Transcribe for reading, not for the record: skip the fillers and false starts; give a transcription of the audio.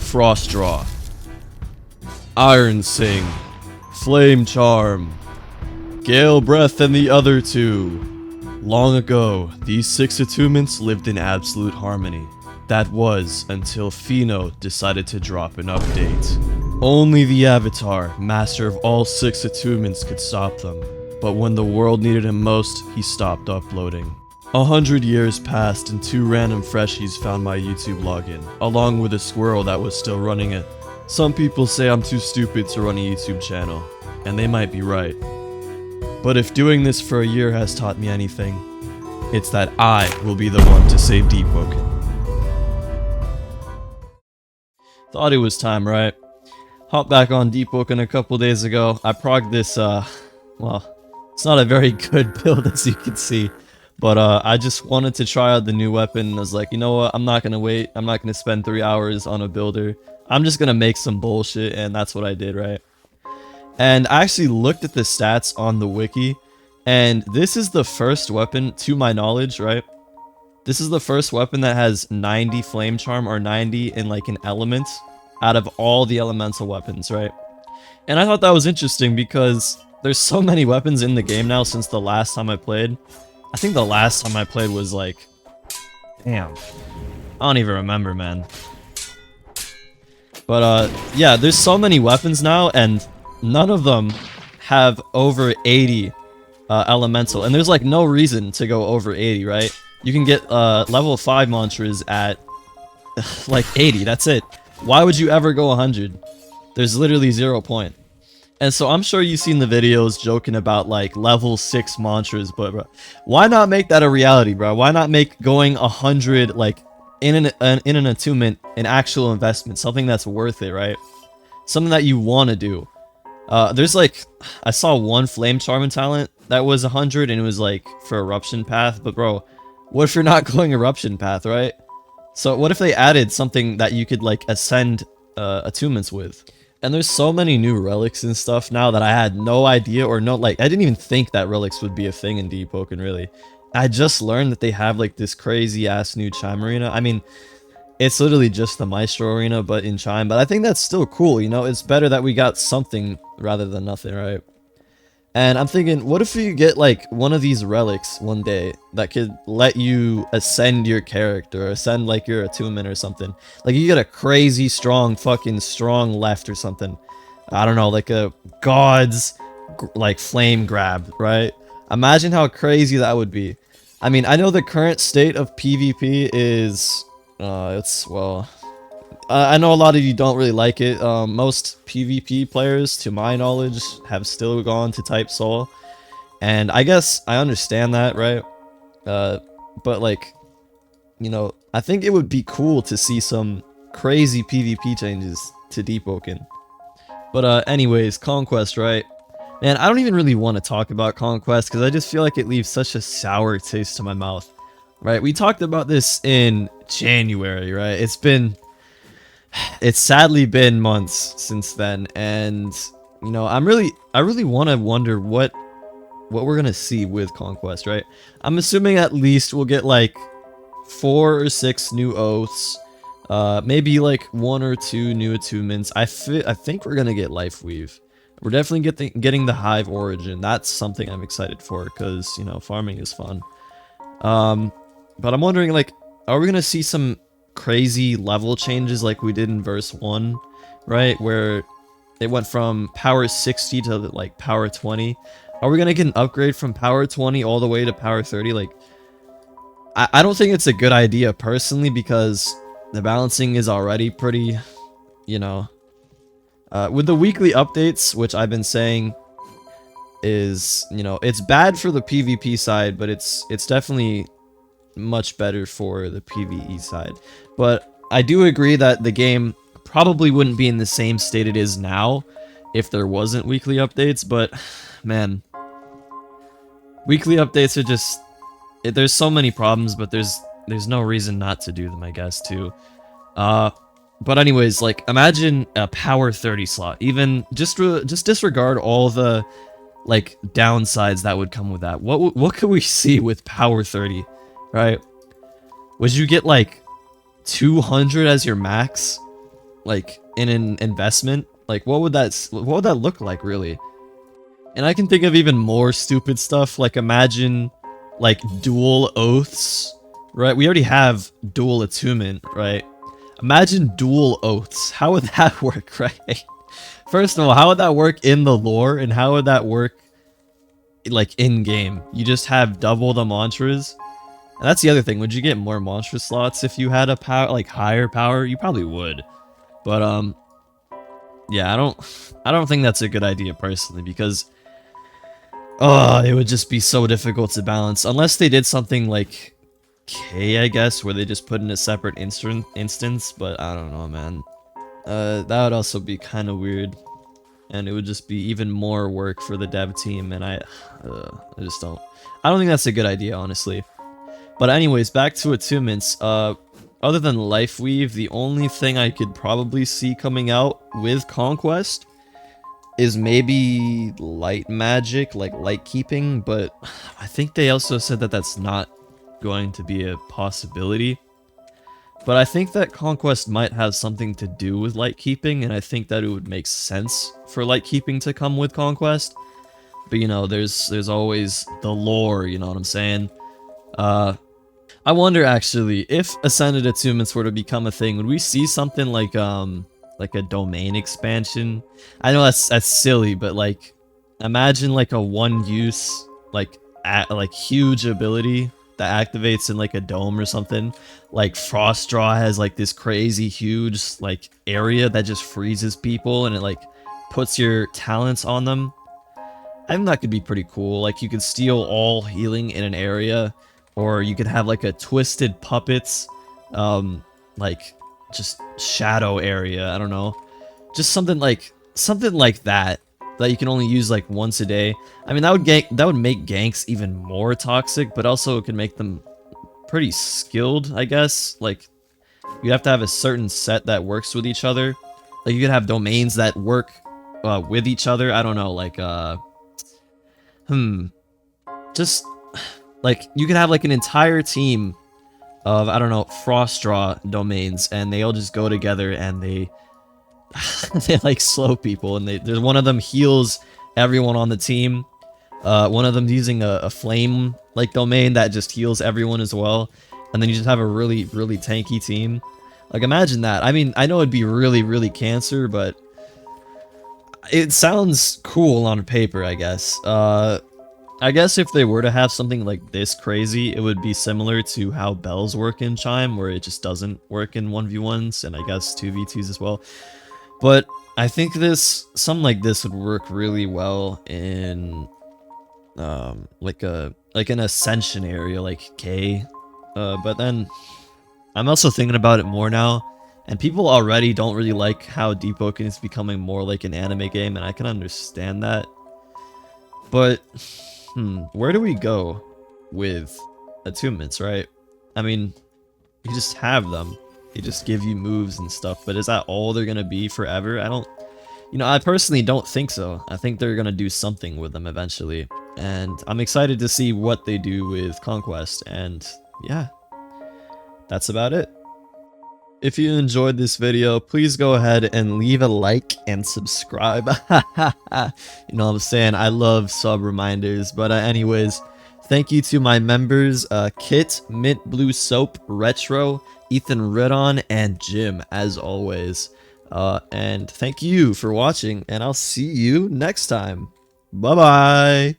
Frost Draw, Iron Sing, Flame Charm, Gale Breath, and the other two. Long ago, these 6 attunements lived in absolute harmony. That was until Pheno decided to drop an update. Only the Avatar, master of all 6 attunements, could stop them. But when the world needed him most, he stopped uploading. 100 years passed and 2 random freshies found my YouTube login, along with a squirrel that was still running it. Some people say I'm too stupid to run a YouTube channel, and they might be right. But if doing this for a year has taught me anything, it's that I will be the one to save Deepwoken. Thought it was time, right? Hopped back on Deepwoken a couple days ago. I progged this, well, it's not a very good build as you can see. But I just wanted to try out the new weapon. I was like, you know what, I'm not gonna wait. I'm not gonna spend 3 hours on a builder. I'm just gonna make some bullshit, and that's what I did, right? And I actually looked at the stats on the wiki, and this is the first weapon, to my knowledge, right? This is the first weapon that has 90 Flame Charm, or 90 in like an element, out of all the elemental weapons, right? And I thought that was interesting because there's so many weapons in the game now since the last time I played. I think the last time I played was like... Damn. I don't even remember, man. But, yeah, there's so many weapons now, and none of them have over 80 elemental. And there's, like, no reason to go over 80, right? You can get level 5 mantras at, like, 80. That's it. Why would you ever go 100? There's literally 0 point. And so I'm sure you've seen the videos joking about like level 6 mantras, but bro, why not make that a reality, bro? Why not make going 100 like in an attunement an actual investment, something that's worth it, right? Something that you want to do. There's like, I saw one Flame Charming talent that was 100 and it was like for Eruption Path, but bro, what if you're not going Eruption Path, right? So what if they added something that you could like ascend attunements with? And there's so many new relics and stuff now that I had no idea or no, like, I didn't even think that relics would be a thing in Deepwoken, really. I just learned that they have, like, this crazy-ass new Chime Arena. I mean, it's literally just the Maestro Arena, but in Chime. But I think that's still cool, you know? It's better that we got something rather than nothing, right? And I'm thinking, what if you get, like, one of these relics one day that could let you ascend your character, or ascend, like, your attunement or something? Like, you get a crazy strong, fucking strong left or something. I don't know, like a god's, like, flame grab, right? Imagine how crazy that would be. I mean, I know the current state of PvP is, well... I know a lot of you don't really like it. Most PvP players, to my knowledge, have still gone to Type Soul. And I guess I understand that, right? But like, you know, I think it would be cool to see some crazy PvP changes to Deepwoken. But anyways, Conquest, right? Man, I don't even really want to talk about Conquest because I just feel like it leaves such a sour taste to my mouth. Right? We talked about this in January, right? It's sadly been months since then, and you know, I really want to wonder what we're gonna see with Conquest, right? I'm assuming at least we'll get like 4 or 6 new oaths, maybe like 1 or 2 new attunements. I think we're gonna get Life Weave. We're definitely getting the Hive Origin. That's something I'm excited for because, you know, farming is fun. But I'm wondering, like, are we gonna see some crazy level changes like we did in verse 1, right, where it went from power 60 to like power 20? Are we gonna get an upgrade from power 20 all the way to power 30? Like, I don't think it's a good idea personally because the balancing is already pretty, you know, with the weekly updates, which I've been saying is, you know, it's bad for the PvP side, but it's definitely much better for the PvE side. But I do agree that the game probably wouldn't be in the same state it is now if there wasn't weekly updates, but man, weekly updates are just, there's so many problems, but there's no reason not to do them, I guess, too. But anyways, like, imagine a power 30 slot. Even just disregard all the like downsides that would come with that. What could we see with power 30? Right? Would you get like 200 as your max? like in an investment, like what would that look like really? And I can think of even more stupid stuff, like imagine like dual oaths, right? We already have dual attunement, right? Imagine dual oaths. How would that work, right? First of all, how would that work in the lore, and how would that work like in game? You just have double the mantras. And that's the other thing. Would you get more mantra slots if you had a power, like higher power? You probably would. But yeah, I don't think that's a good idea personally, because it would just be so difficult to balance unless they did something like K, I guess, where they just put in a separate instance. But I don't know, man. That would also be kind of weird, and it would just be even more work for the dev team. And I just don't. I don't think that's a good idea, honestly. But anyways, back to attunements. Other than Life Weave, the only thing I could probably see coming out with Conquest is maybe light magic, like light keeping, but I think they also said that that's not going to be a possibility. But I think that Conquest might have something to do with light keeping, and I think that it would make sense for light keeping to come with Conquest. But you know, there's always the lore, you know what I'm saying? I wonder actually, if Ascended Attunements were to become a thing, would we see something like a domain expansion? I know that's silly, but like, imagine like a one-use, like huge ability that activates in like a dome or something. Like Frostdraw has like this crazy huge like area that just freezes people, and it like puts your talents on them. I think that could be pretty cool. Like you could steal all healing in an area, or you could have like a twisted puppets, like just shadow area. I don't know, just something like that you can only use like once a day. I mean, that would make ganks even more toxic, but also it could make them pretty skilled, I guess. Like you have to have a certain set that works with each other. Like you could have domains that work with each other. I don't know, like just like you could have like an entire team of, I don't know, Frostdraw domains, and they all just go together and they they like slow people, and there's one of them heals everyone on the team. One of them using a flame like domain that just heals everyone as well, and then you just have a really tanky team. Like imagine that. I mean, I know it'd be really cancer, but it sounds cool on paper, I guess. I guess if they were to have something like this crazy, it would be similar to how bells work in Chime, where it just doesn't work in 1v1s, and I guess 2v2s as well. But I think something like this would work really well in like an ascension area like K. But then I'm also thinking about it more now, and people already don't really like how Deepwoken is becoming more like an anime game, and I can understand that. But where do we go with attunements, right? I mean, you just have them. They just give you moves and stuff, but is that all they're gonna be forever? I personally don't think so. I think they're gonna do something with them eventually, and I'm excited to see what they do with Conquest, and yeah, that's about it. If you enjoyed this video, please go ahead and leave a like and subscribe. You know what I'm saying? I love sub reminders. But anyways, thank you to my members, Kit, Mint Blue Soap, Retro, Ethan Riddon, and Jim, as always. And thank you for watching, and I'll see you next time. Bye-bye!